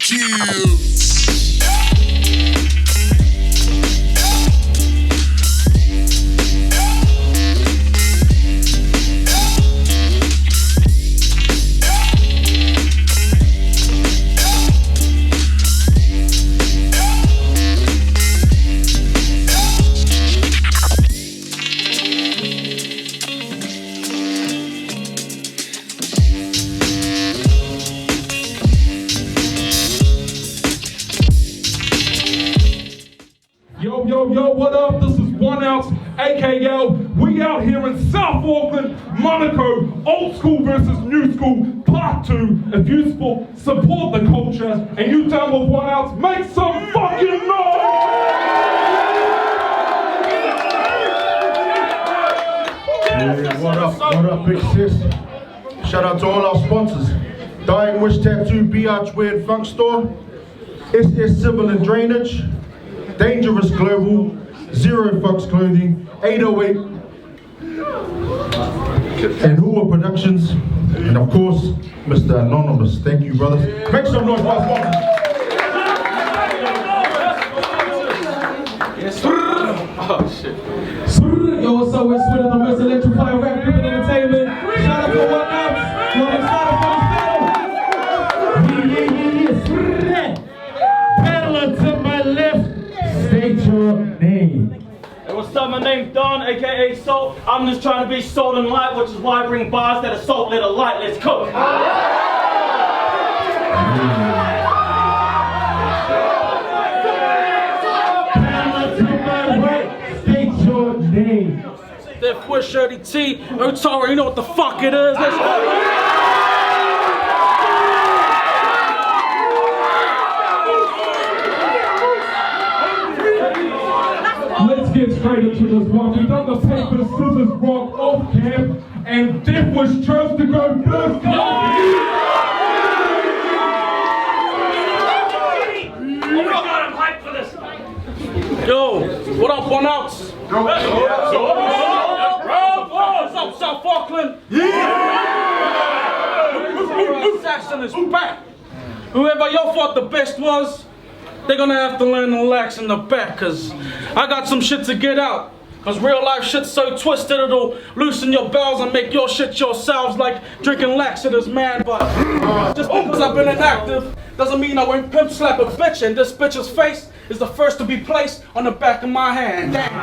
AKL. Yo, what up? This is 1OUTS AKL. We out here in South Auckland, Monaco, old school versus new school, part 2. If you support the culture and you down with 1OUTS, make some fucking noise! Yeah, what up, big sis? Shout out to all our sponsors. Dying Wish Tattoo, BH Weird Funk Store, SS Civil and Drainage, Dangerous Global, Zero Fox Clothing, 808, and Hua Productions, and of course, Mr. Anonymous. Thank you, brothers. Make some noise for our sponsors. Oh shit. Yo, what's up? We're Swin of the most electrifying rap group in entertainment. Shout out to 1OUTS. Yo, let's start from the battle. Battler to my left, state your name. Hey, what's up? My name's Don, aka Salt. I'm just trying to be salt and light, which is why I bring bars that are salt, little light. Let's go. Battler to my right, state your name. DEATHWISH, Shirty T, Otara, you know what the fuck it is. Let's go. Let's get straight into this one. We done the paper, scissors, rock, off camp, and DEATHWISH chose to go first. I'm hyped for this. Yo, what up, 1OUTS? What's up, South Auckland? Assassin is back. Whoever y'all thought the best was, they're gonna have to learn to relax in the back, cause I got some shit to get out. Cause real life shit's so twisted it'll loosen your bells and make your shit yourselves like drinking laxatives, man. But just because I've been inactive doesn't mean I won't pimp slap a bitch, and this bitch's face is the first to be placed on the back of my hand. Damn.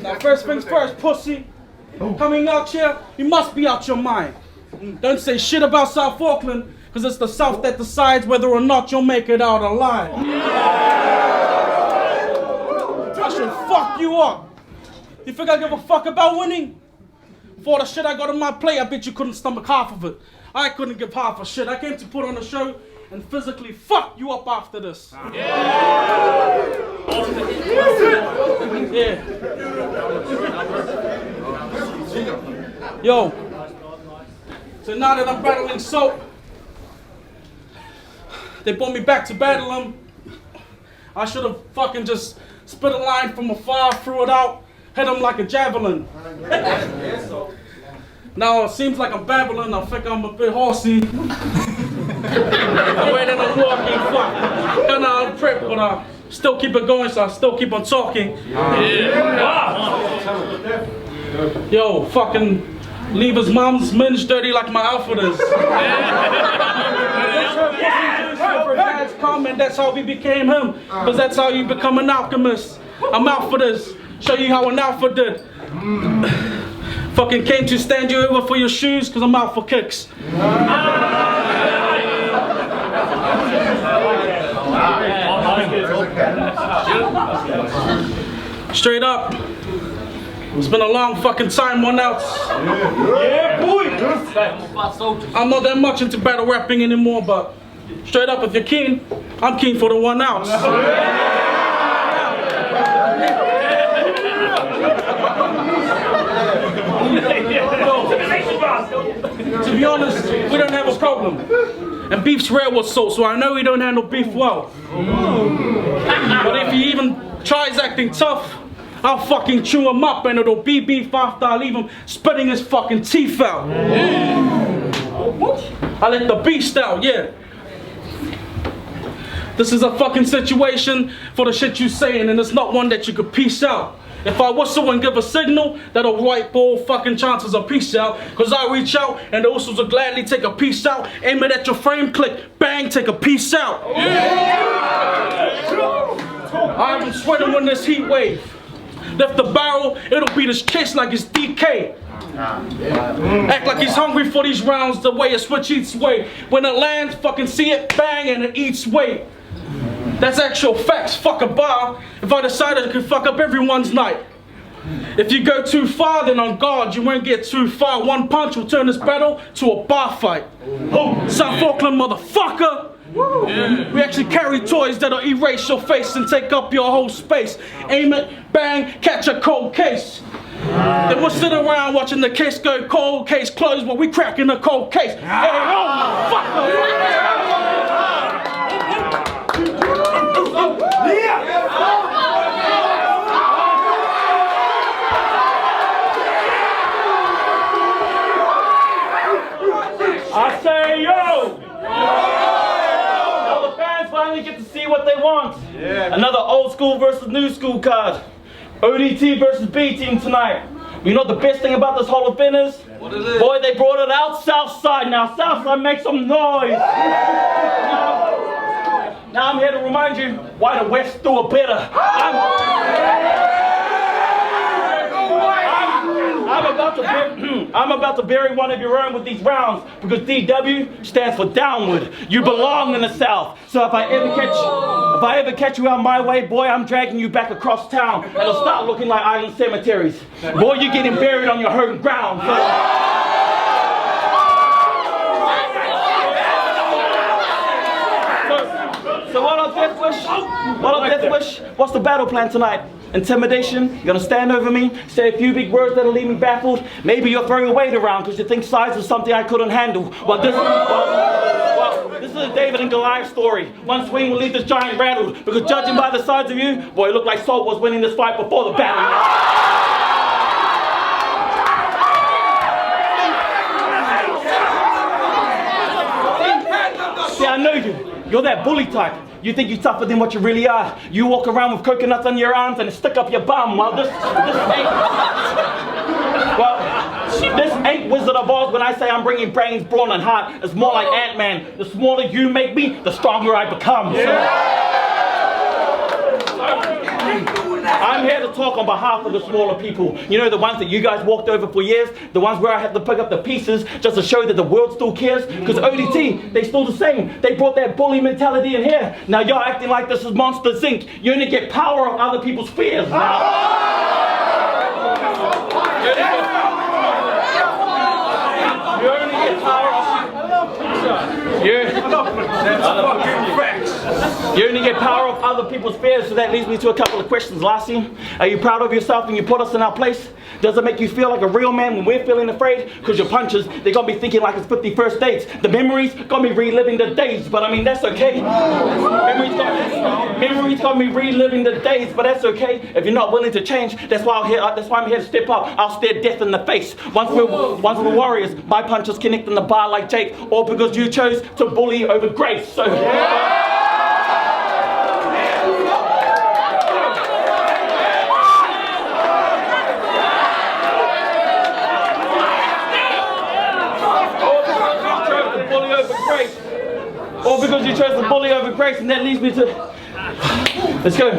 Now first things first, pussy. Coming out here, you must be out your mind. Don't say shit about South Auckland, cause it's the South that decides whether or not you'll make it out alive. I should fuck you up. You think I give a fuck about winning? For the shit I got on my plate, I bet you couldn't stomach half of it. I couldn't give half a shit. I came to put on a show and physically fuck you up after this. Yeah. Yo. So now that I'm battling Soap, they brought me back to battle him. I should have fucking just spit a line from afar, threw it out, hit him like a javelin. Now it seems like I'm babbling, I think I'm a bit horsey. The way that I'm walking, fuck. Kinda out of prep, but I still keep it going, so I still keep on talking. Yo, fucking leave his mom's minge dirty like my outfit is. Dad's comment, that's how we became him. Cause that's how you become an alchemist. I'm out for this. Show you how an alpha did. Fucking came to stand you over for your shoes, cause I'm out for kicks. Straight up. It's been a long fucking time, 1OUTS. Yeah, boy! I'm not that much into battle rapping anymore, but straight up, if you're keen, I'm keen for the 1OUTS. To be honest, we don't have a problem. And beef's rare with Salt, so I know he don't handle beef well. But if he even tries acting tough, I'll fucking chew him up and it'll be beef after I leave him spitting his fucking teeth out. I let the beast out, yeah. This is a fucking situation for the shit you saying, and it's not one that you could peace out. If I whistle and give a signal, that'll wipe all fucking chances of peace out. Cause I reach out and the whistles will gladly take a piece out. Aim it at your frame, click, bang, take a piece out. I've been sweating when this heat wave. Lift the barrel, it'll beat his chest like it's DK. Act like he's hungry for these rounds the way a switch eats weight. When it lands, fucking see it, bang, and it eats weight. That's actual facts, fuck a bar. If I decided I could fuck up everyone's night. If you go too far, then on guard, you won't get too far. One punch will turn this battle to a bar fight. Oh, South Auckland motherfucker. We actually carry toys that'll erase your face and take up your whole space. Aim it, bang, catch a cold case. Then we'll sit around watching the case go cold, case closed, while we cracking a cold case. Hey, oh, fucker! I say yo! Now the fans finally get to see what they want. Yeah. Another old school versus new school card. ODT versus Bteam tonight. You know the best thing about this Hall of Fame is? What is it? Boy, they brought it out Southside. Now Southside, make some noise. Now I'm here to remind you why the West do it better. I'm about to bury one of your own with these rounds because DW stands for downward. You belong in the South. So if I ever catch you out my way, boy, I'm dragging you back across town. And it'll start looking like island cemeteries. Boy, you're getting buried on your home ground. So what up, DEATHWISH? What up, DEATHWISH? What's the battle plan tonight? Intimidation? You're gonna stand over me, say a few big words that'll leave me baffled? Maybe you'll throw your weight around because you think size is something I couldn't handle. Well, this is a David and Goliath story. One swing will leave this giant rattled because judging by the size of you, boy, it looked like Salt was winning this fight before the battle. See, I know you. You're that bully type. You think you're tougher than what you really are. You walk around with coconuts on your arms and stick up your bum while this ain't Wizard of Oz when I say I'm bringing brains, brawn, and heart. It's more like Ant-Man. The smaller you make me, the stronger I become. Yeah. I'm here to talk on behalf of the smaller people. You know, the ones that you guys walked over for years, the ones where I had to pick up the pieces just to show that the world still cares. Because ODT, they still the same. They brought that bully mentality in here. Now you're acting like this is Monsters Inc. You only get power of other people's fears now. You only get power of You only get power of other people's fears, so that leads me to a couple of questions, Lassie. Are you proud of yourself when you put us in our place? Does it make you feel like a real man when we're feeling afraid? Because your punches, they're going to be thinking like it's 51st dates. The memories going to be reliving the days, but I mean, that's okay. Memories going to be reliving the days, but that's okay. If you're not willing to change, that's why I'm here to step up. I'll stare death in the face. Once we're warriors, my punches connect in the bar like Jake, all because you chose to bully over grace. So. Or because you chose to bully over grace, and that leads me to... Let's go.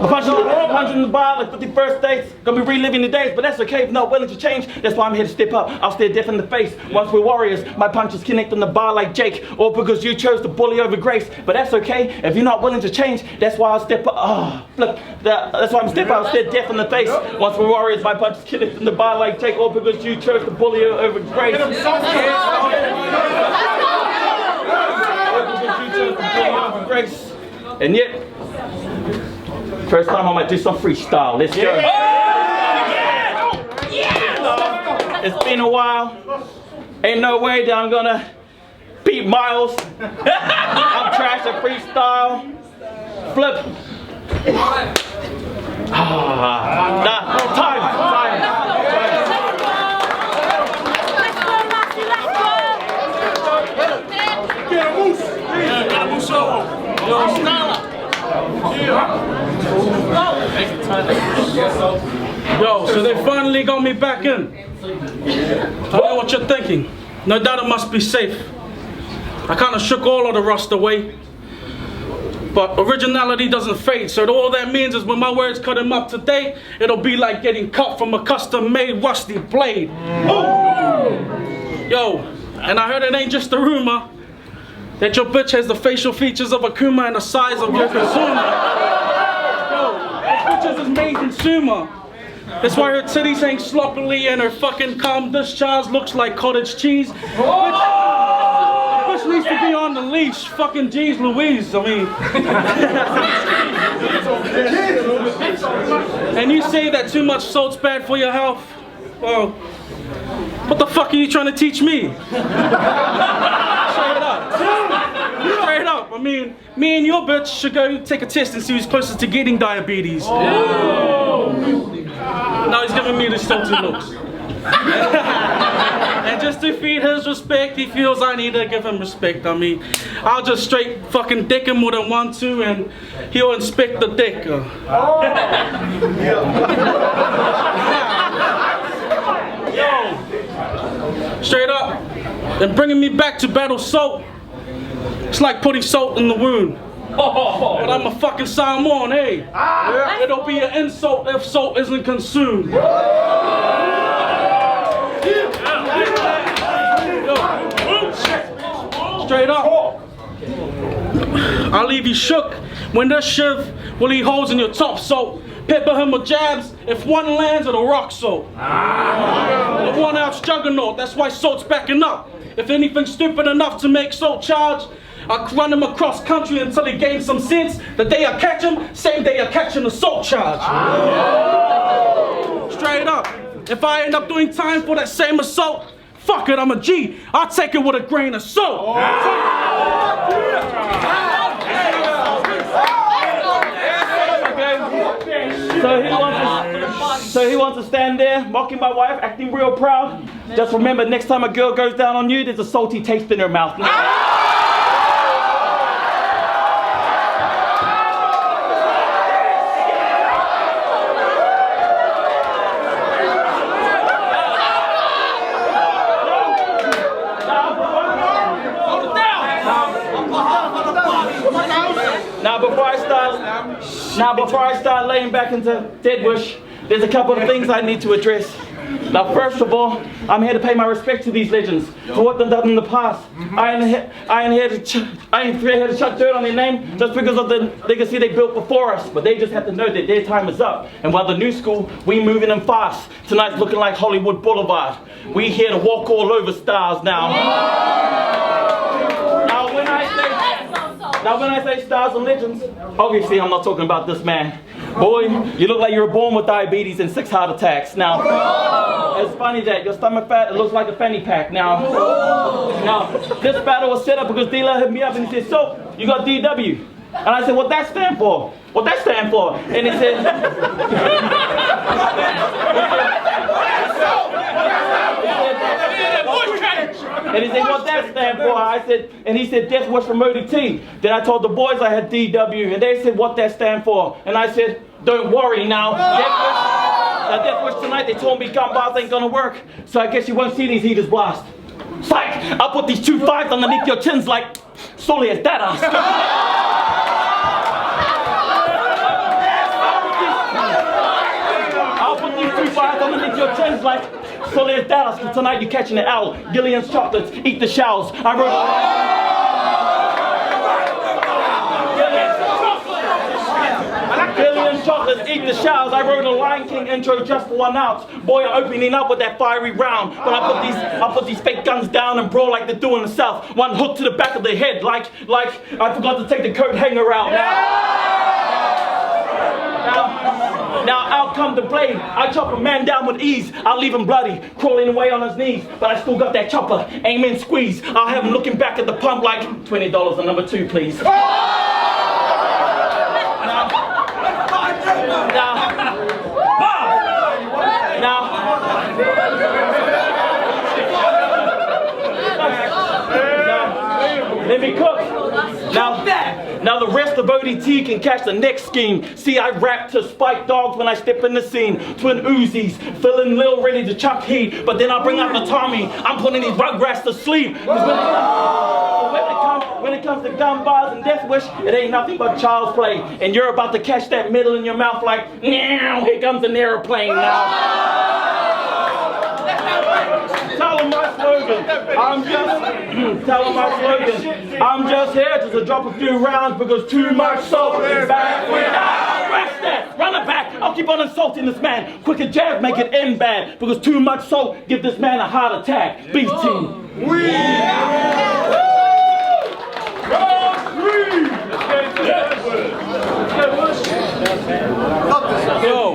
Punching in the bar, like 51st dates, gonna be reliving the days, but that's okay if not willing to change. That's why I'm here to step up. I'll stare death in the face. Once we're warriors, my punches connect in the bar like Jake, or because you chose to bully over grace, but that's okay if you're not willing to change. That's why I'll step up. Oh, look, that's why I'm step up. I'll stare death in the face. Once we're warriors, my punches connect in the bar like Jake, or because you chose to bully over grace. Grace. And yet, first time I might do some freestyle. Let's go. It's been a while. Ain't no way that I'm gonna beat Miles. I'm trash at freestyle. Flip. Time. Yo, so they finally got me back in. I know what you're thinking. No doubt it must be safe. I kind of shook all of the rust away. But originality doesn't fade, so all that means is when my words cut him up today, it'll be like getting cut from a custom-made rusty blade. Yo, and I heard it ain't just a rumor that your bitch has the facial features of a Kuma and the size of your consumer. Yo, this bitch is made consumer. That's why her titties hang sloppily and her fucking calm discharge looks like cottage cheese. Bitch needs to be on the leash. Fucking G's Louise, I mean. And you say that too much salt's bad for your health? Well, what the fuck are you trying to teach me? Straight up. Straight up. I mean, me and your bitch should go take a test and see who's closest to getting diabetes. Now he's giving me the salty looks. And just to feed his respect, he feels I need to give him respect. I mean, I'll just straight fucking dick him more than 1, 2, and he'll inspect the dick. Yo, straight up, and bringing me back to battle salt, it's like putting salt in the wound. But I'm a fucking Samoan, hey. It'll be an insult if salt isn't consumed. Straight up. I'll leave you shook when this shiv will eat holes in your top salt. Pepper him with jabs. If one lands, it'll rock salt. The 1-ounce juggernaut, that's why salt's backing up. If anything's stupid enough to make salt charge, I'll run him across country until he gains some sense. The day I catch him, same day I catch an assault charge. Straight up. If I end up doing time for that same assault, fuck it, I'm a G. I'll take it with a grain of salt. So he wants to stand there, mocking my wife, acting real proud. Just remember, next time a girl goes down on you, there's a salty taste in her mouth. Now before I start laying back into DEATHWISH, there's a couple of things I need to address. Now first of all, I'm here to pay my respect to these legends for what they've done in the past. I ain't here to chuck dirt on their name just because of the legacy they built before us, but they just have to know that their time is up. And while the new school, we moving in fast. Tonight's looking like Hollywood Boulevard. We here to walk all over stars now. Now when I say stars and legends, obviously I'm not talking about this man. Boy, you look like you were born with diabetes and 6 heart attacks. Now, it's funny that your stomach fat, it looks like a fanny pack. Now, this battle was set up because D-Lo hit me up and he said, so, you got DW. And I said, what that stand for? What that stand for? And he said, and he said, what that stand for? I said, and he said, DEATHWISH from ODT. Then I told the boys I had DW, and they said, what that stand for? And I said, don't worry now. DEATHWISH tonight, they told me gun bars ain't gonna work, so I guess you won't see these heaters blast. Psych! I'll put these 2 5s underneath your chins like solely as that ass. I'll put these 2 5s underneath your chins like solely as that ass. Tonight you're catching the L. Gillian's chocolates, eat the shells. I wrote. Gillian's chocolates, eat the shells. I wrote a Lion King intro just for 1 ounce. Boy, I'm opening up with that fiery round. But I put these fake guns down and brawl like they do in the South. One hook to the back of the head, like I forgot to take the coat hanger out. Now out come the blade. I chop a man down with ease. I'll leave him bloody, crawling away on his knees. But I still got that chopper, aim and squeeze. I'll have him looking back at the pump like $20 on number 2, please. Let me cook. Now the rest of ODT can catch the next scheme. See, I rap to spike dogs when I step in the scene. Twin Uzis, feeling little ready to chuck heat. But then I bring out the Tommy. I'm putting these rugrats to sleep. When it comes to gun bars and death wish, it ain't nothing but child's play. And you're about to catch that middle in your mouth like, now here comes an airplane now. Tell them my slogan. I'm just here just to drop a few rounds because too much salt is bad. Rest that. Run it back. I'll keep on insulting this man. Quicker jab make it end bad because too much salt give this man a heart attack. Bteam. Yo,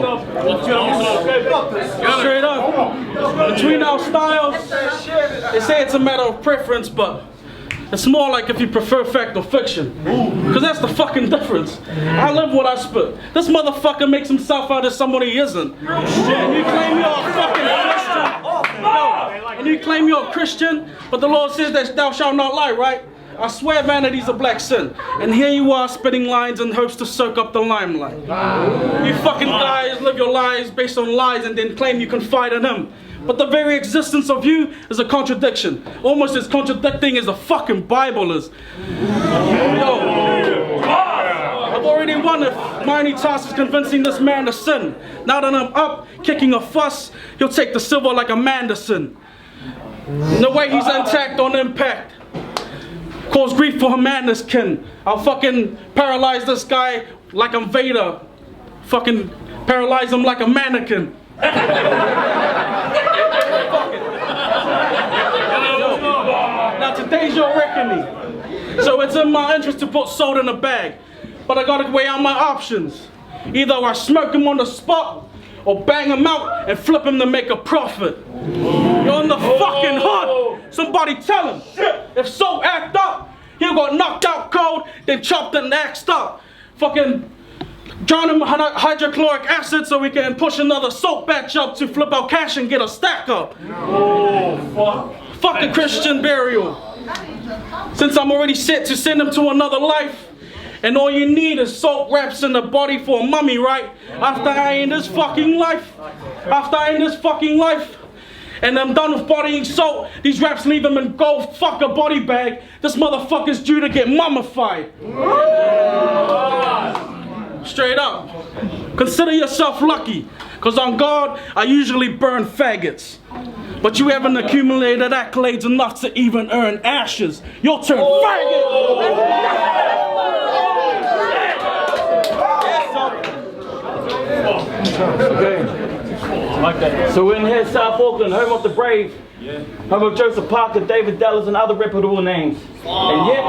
straight up, between our styles, they say it's a matter of preference, but it's more like if you prefer fact or fiction. Because that's the fucking difference. I live what I spit. This motherfucker makes himself out as someone he isn't. And you claim you're a fucking Christian. And you claim you're a Christian, but the Lord says that thou shalt not lie, right? I swear vanity's a black sin. And here you are spitting lines in hopes to soak up the limelight. You fucking guys live your lives based on lies and then claim you confide in him. But the very existence of you is a contradiction. Almost as contradicting as the fucking Bible is. Yo, I've already won if my only task is convincing this man to sin. Now that I'm up, kicking a fuss, he'll take the silver like a Manderson. The way he's intact on impact. Cause grief for her madness, kin. I'll fucking paralyze this guy like I'm Vader. Fucking paralyze him like a mannequin. Now today's your reckoning. So it's in my interest to put salt in a bag. But I gotta weigh out my options. Either I smoke him on the spot or bang him out and flip him to make a profit. You're in the fucking hood. Somebody tell him. If so act up, he'll got knocked out cold, then chopped and axed up. Fucking drown him in hydrochloric acid so we can push another soap batch up to flip out cash and get a stack up. Fuck a Christian burial. Since I'm already set to send him to another life, and all you need is salt wraps in the body for a mummy, right? After I end this fucking life. And I'm done with bodying salt. These raps leave him in gold fuck a body bag. This motherfucker's due to get mummified. Straight up. Consider yourself lucky. Cause on God, I usually burn faggots. But you haven't accumulated accolades enough to even earn ashes. Your turn, faggot! Okay. So we're in here, South Auckland, home of the brave, home of Joseph Parker, David Dallas, and other reputable names. And yet,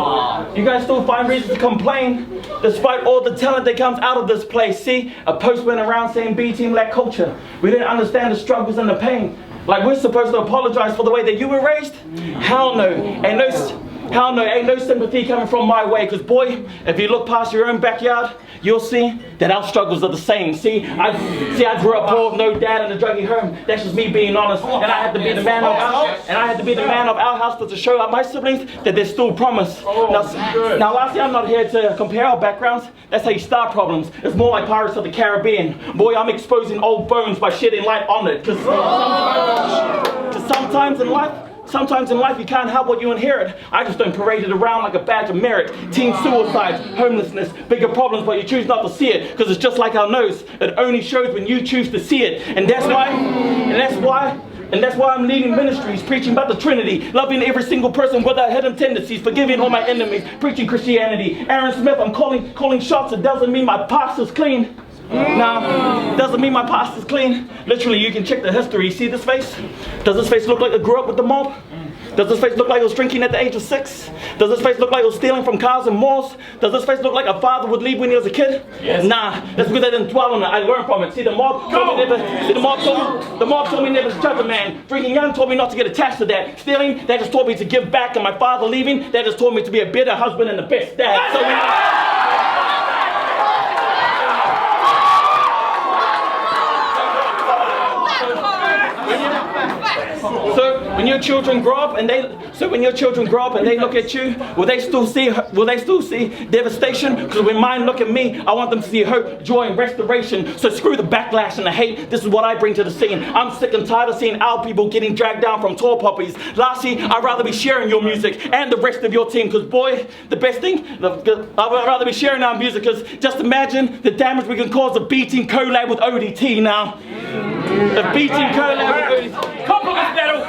you guys still find reasons to complain, despite all the talent that comes out of this place. See, a post went around saying Bteam lack culture. We didn't understand the struggles and the pain. Like we're supposed to apologize for the way that you were raised? Hell no. Ain't no sympathy coming from my way. Because boy, if you look past your own backyard, you'll see that our struggles are the same. See, I grew up poor with no dad in a druggy home. That's just me being honest. And I had to be the man of our house to show out my siblings that there's still promise. Now lastly, I'm not here to compare our backgrounds. That's how you start problems. It's more like Pirates of the Caribbean. Boy, I'm exposing old bones by shedding light on it. Because sometimes in life you can't help what you inherit. I just don't parade it around like a badge of merit. Teen suicides, homelessness, bigger problems, but you choose not to see it. Because it's just like our nose. It only shows when you choose to see it. And that's why I'm leading ministries, preaching about the Trinity, loving every single person without hidden tendencies, forgiving all my enemies, preaching Christianity. Aaron Smith, I'm calling shots. It doesn't mean my past is clean. Nah, doesn't mean my past is clean. Literally, you can check the history. See this face? Does this face look like it grew up with the mob? Does this face look like it was drinking at the age of 6? Does this face look like it was stealing from cars and malls? Does this face look like a father would leave when he was a kid? Yes. Nah, that's because I didn't dwell on it. I learned from it. See, the mob told me never to judge a man. Drinking young told me not to get attached to that. Stealing, that just taught me to give back. And my father leaving, that just taught me to be a better husband and the best dad. So when your children grow up and they look at you, will they still see devastation? Because when mine look at me, I want them to see hope, joy, and restoration. So screw the backlash and the hate. This is what I bring to the scene. I'm sick and tired of seeing our people getting dragged down from tall poppies. Lastly, I'd rather be sharing your music and the rest of your team. Because boy, the best thing, I'd rather be sharing our music. Because just imagine the damage we can cause a Bteam collab with ODT now. The Bteam collab with ODT. Compliment battle!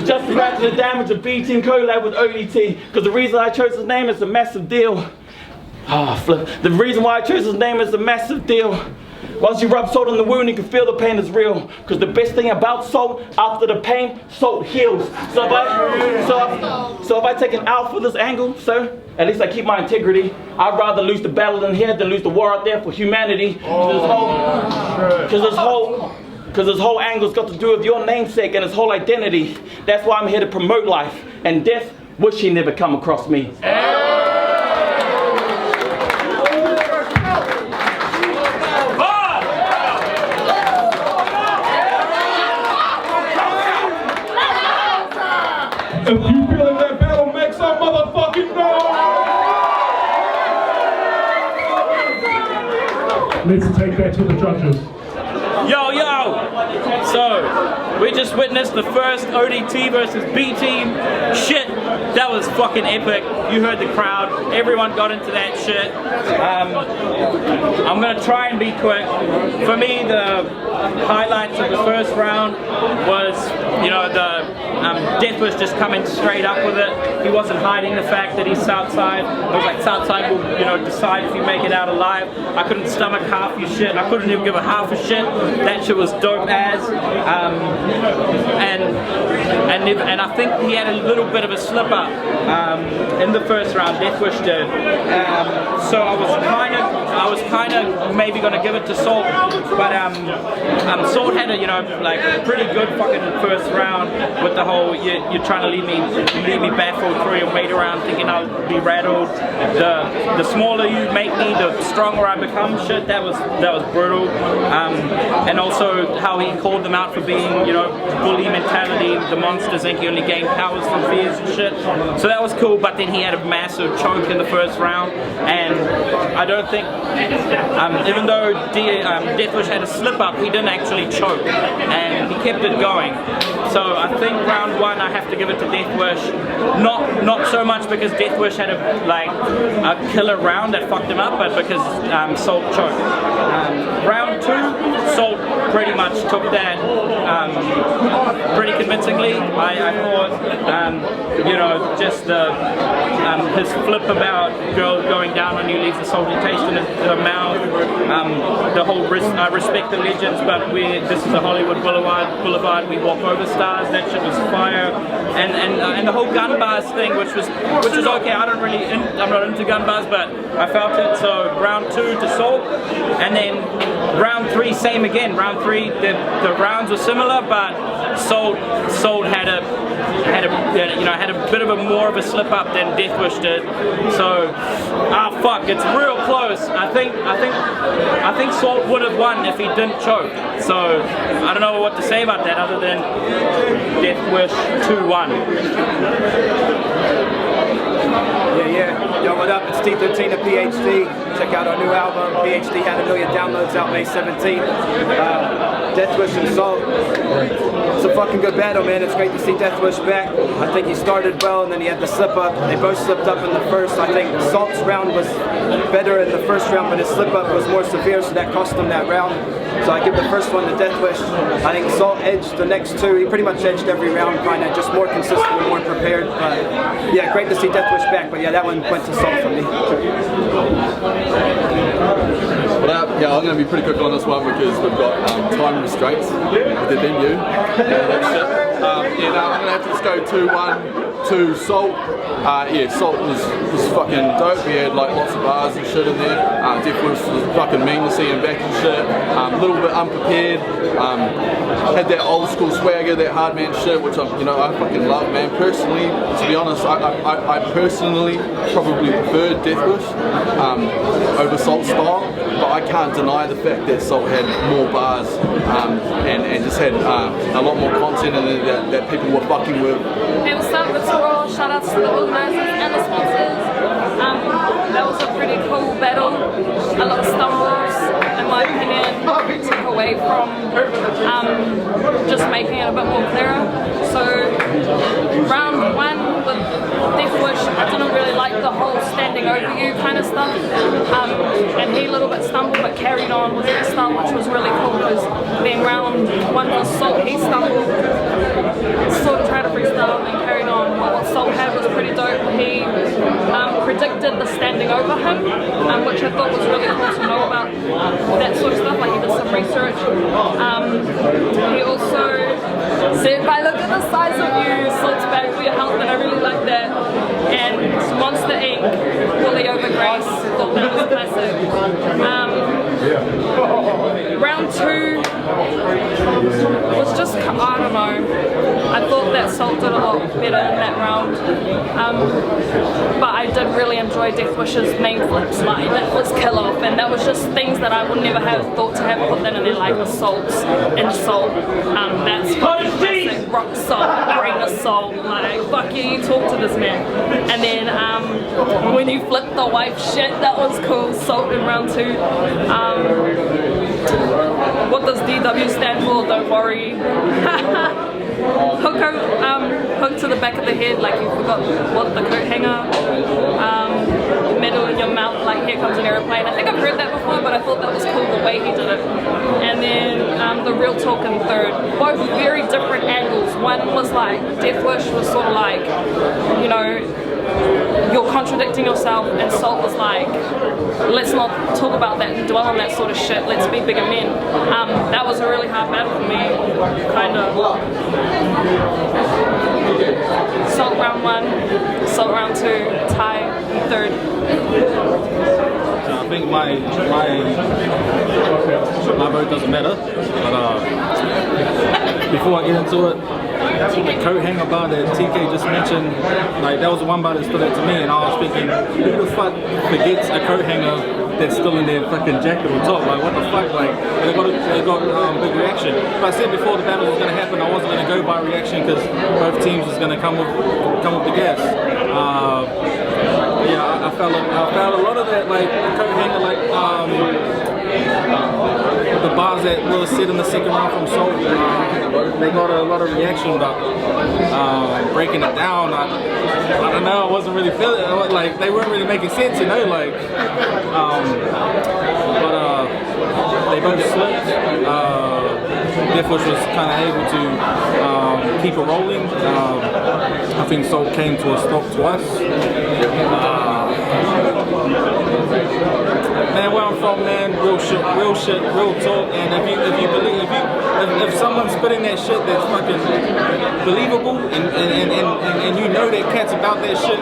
Just imagine the damage of Bteam collab with ODT. Because the reason I chose his name is a massive deal. The reason why I chose his name is a massive deal. Once you rub salt on the wound, you can feel the pain is real. Because the best thing about salt, after the pain, salt heals. So if I take an L for this angle, so at least I keep my integrity. I'd rather lose the battle in here than lose the war out there for humanity. Because this whole angle's got to do with your namesake and his whole identity. That's why I'm here to promote life. And death, wish he never come across me. If you feeling that battle, make some motherfucking noise! Let's take that to the judges. Yo! So, we just witnessed the first ODT versus Bteam shit. That was fucking epic. You heard the crowd. Everyone got into that shit. I'm gonna try and be quick. For me, the highlights of the first round was, you know, DEATHWISH just coming straight up with it. He wasn't hiding the fact that he's Southside. It was like, Southside will, you know, decide if you make it out alive. I couldn't stomach half your shit. I couldn't even give a half a shit. That shit was dope as. And I think he had a little bit of a slip up in the first round. DEATHWISH did. So I was kind of maybe gonna give it to Salt, but Salt had a, you know, like a pretty good fucking first round with the whole you're trying to leave me baffled through your weight around, thinking I'll be rattled. The smaller you make me, the stronger I become. Shit, that was brutal. And also how he called them out for being, you know, bully mentality. The monsters think you only gain powers from fears and shit. So that was cool. But then he had a massive choke in the first round, and I don't think, even though DEATHWISH had a slip up, he didn't actually choke, and he kept it going. So I think round one I have to give it to DEATHWISH. Not so much because DEATHWISH had a killer round that fucked him up, but because Salt choked. Round two, Salt pretty much took that pretty convincingly. I thought, you know, just his flip about girl going down on you leaves a salty taste in her mouth. The whole I respect the legends, but this is a Hollywood Boulevard. We walk over stars. That shit was fire. And the whole gun bars thing, which was okay. I'm not into gun bars, but I felt it. So round two to Salt, and then round three same again. Round three the rounds were similar, but Salt had a bit of a more of a slip up than DEATHWISH did. So fuck, it's real close. I think Salt would have won if he didn't choke. So I don't know what to say about that other than DEATHWISH 2-1. Yeah. Yo, what up? It's T13 of PhD. Check out our new album. PhD had 1 million downloads out May 17th. DEATHWISH and Salt. It's a fucking good battle, man. It's great to see DEATHWISH back. I think he started well, and then he had the slip up. They both slipped up in the first. I think Salt's round was better in the first round, but his slip up was more severe, so that cost him that round. So I give the first one to DEATHWISH. I think Salt edged the next two. He pretty much edged every round, kind of just more consistent and more prepared. But yeah, great to see DEATHWISH back. But yeah, that one went to Salt for me. What up? Yeah, I'm going to be pretty quick on this one because we've got time restraints with the venue. I'm going to have to just go 2-1 to Salt. Yeah, Salt was fucking dope. He had like lots of bars and shit in there. DEATHWISH was fucking mean to see him back and shit. A little bit unprepared. Had that old school swagger, that hard man shit, which I fucking love, man. Personally, to be honest, I personally probably prefer DEATHWISH over Salt style. but I can't deny the fact that Salt had more bars and just had a lot more content in it that people were fucking with. Hey, what's up? It's Raw. Shout out to the organisers and the sponsors. That was a pretty cool battle. A lot of stumbles, in my opinion, took away from just making it a bit more clearer. So round one with DEATHWISH, I didn't really like the whole standing over you kind of stuff. And he a little bit stumbled but carried on with his style, which was really cool because then round one was Salt, he stumbled, sort of tried to freestyle and then carried on. But what Salt had was pretty dope. He predicted the standing over him, which I thought was really cool to know about that sort of stuff, like he did some research. He also said, "By look at the size of you, Salt's bad for your health," and I really like that. And Monster Inc., Bully over Grace, thought that was classic. Round two was just, I don't know, I thought that Salt did a lot better in that round. But I did really enjoy DEATHWISH's name flips, like that was kill off, and that was just things that I would never have thought to have put that in there, like assaults, insult, that's fucking classic, rock salt, bring assault, like fuck you, you talk to this man. And then when you flip the wife shit, that was cool. Salt in round two. What does DW stand for? Don't worry. Hook to the back of the head, like you forgot what the coat hanger. Metal in your mouth, like here comes an aeroplane. I think I've heard that before, but I thought that was cool the way he did it. And then the real talk in third. Both very different angles. One was like, DEATHWISH was sort of like, you know, you're contradicting yourself, and Salt was like, let's not talk about that and dwell on that sort of shit, let's be bigger men. That was a really hard battle for me, kind of. Salt round one, Salt round two, tie third. I think my vote doesn't matter, but before I get into it, the coat hanger bar that TK just mentioned, like that was the one bar that stood out to me, and I was thinking, who the fuck forgets a coat hanger that's still in their fucking jacket on top? Like what the fuck? Like they got big reaction. But I said before the battle was gonna happen, I wasn't gonna go by reaction because both teams was gonna come with the gas. Yeah, I felt a lot of that, like coat hanger, like the bars that were said in the second round from Salt, they got a lot of reaction, but breaking it down, I don't know, I wasn't really feeling it, like they weren't really making sense, you know, like, but they both slipped. DEATHWISH was kind of able to keep it rolling. I think Salt came to a stop twice. Man, where I'm from, man, real shit, real talk. And if someone's spitting that shit that's fucking believable, and you know that cat's about that shit,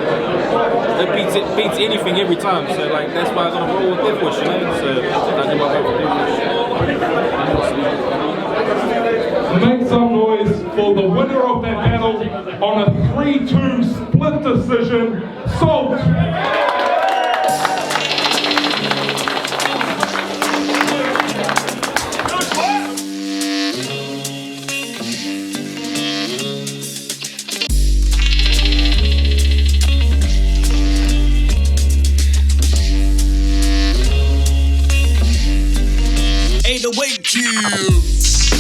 it beats anything every time. So like that's why I'm gonna roll with DEATHWISH, you know. So I think I'll go for DEATHWISH. Make some noise for the winner of that battle on a 3-2 split decision, Salt. Weight kills.